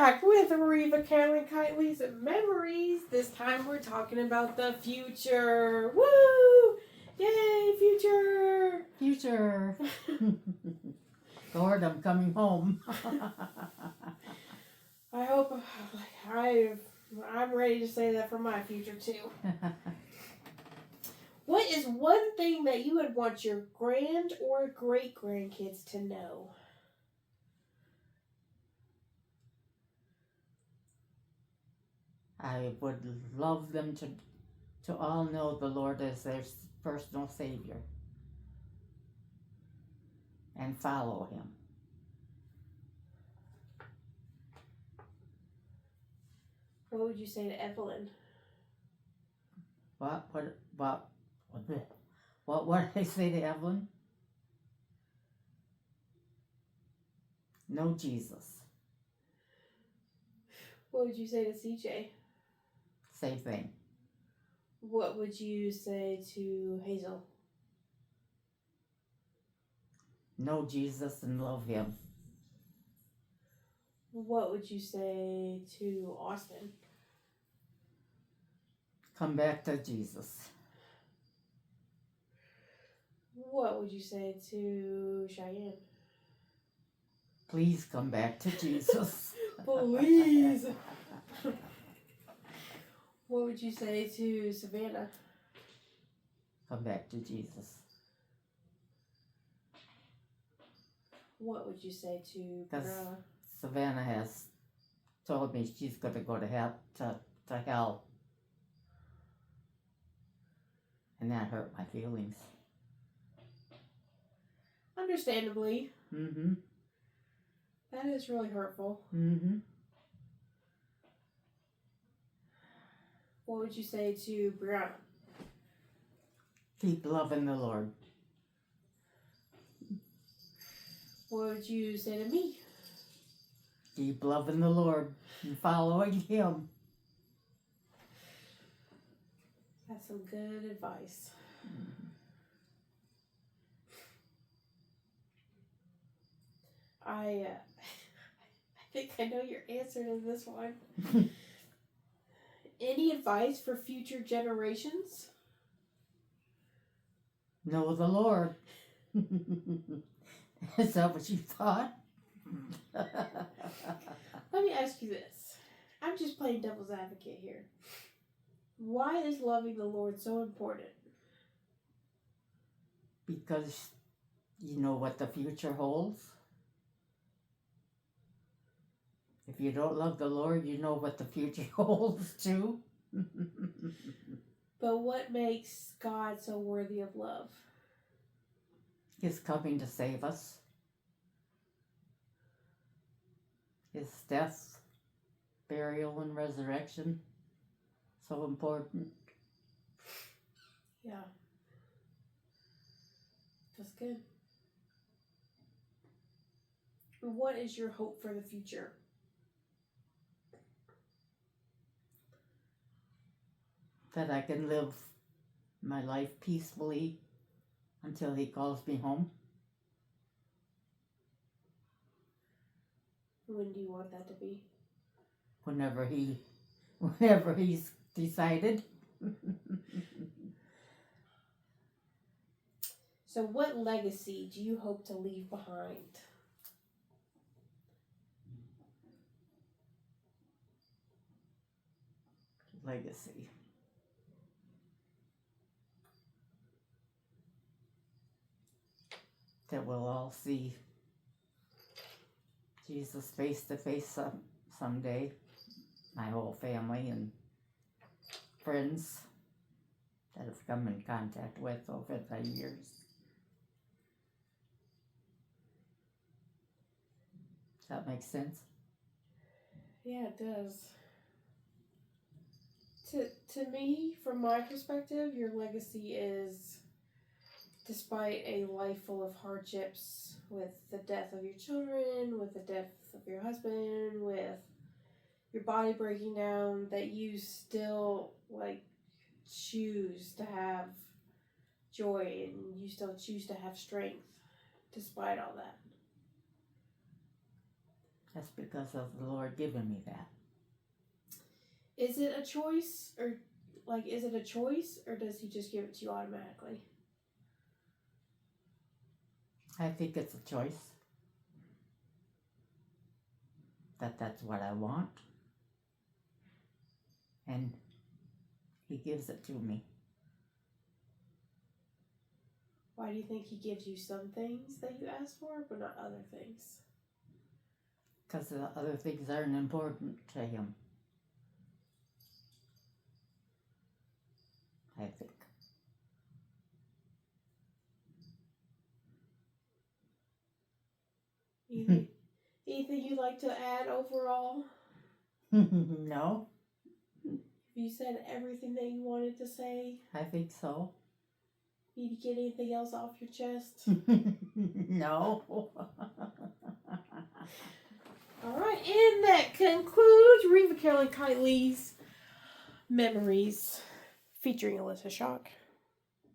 back with Reva, Carolyn, Kiteley's memories. This time we're talking about the future. Woo! Yay, future! Future. Lord, I'm coming home. I hope I'm ready to say that for my future too. What is one thing that you would want your grand or great grandkids to know? I would love them to all know the Lord as their personal Savior and follow Him. What would you say to Evelyn? What did I say to Evelyn? No Jesus. What would you say to CJ? Same thing. What would you say to Hazel? Know Jesus and love Him. What would you say to Austin? Come back to Jesus. What would you say to Cheyenne? Please come back to Jesus. Please. What would you say to Savannah? Come back to Jesus. What would you say to Because Brella? Savannah has told me she's going to go to hell. And that hurt my feelings. Understandably. Mm-hmm. That is really hurtful. Mm-hmm. What would you say to Brianna? Keep loving the Lord. What would you say to me? Keep loving the Lord and following Him. That's some good advice. I think I know your answer to this one. Any advice for future generations? Know the Lord. Is that what you thought? Let me ask you this. I'm just playing devil's advocate here. Why is loving the Lord so important? Because you know what the future holds. If you don't love the Lord, you know what the future holds too. But what makes God so worthy of love? His coming to save us. His death, burial, and resurrection. So important. Yeah. That's good. What is your hope for the future? That I can live my life peacefully until He calls me home. When do you want that to be? Whenever He's decided. So what legacy do you hope to leave behind? Legacy. That we'll all see Jesus face to face someday. My whole family and friends that I've come in contact with over the years. Does that make sense? Yeah, it does. To me, from my perspective, your legacy is, despite a life full of hardships, with the death of your children, with the death of your husband, with your body breaking down, that you still choose to have joy and you still choose to have strength despite all that. That's because of the Lord giving me that. Is it a choice, or is it a choice, or does he just give it to you automatically? I think it's a choice. That's what I want. And he gives it to me. Why do you think he gives you some things that you ask for, but not other things? Because the other things aren't important to him. I think. Anything you'd like to add overall? No, You said everything that you wanted to say. I think so. Need to get anything else off your chest? No. All right, and that concludes Reva, Carolyn, Kiteley's Memories featuring Alyssa Shock.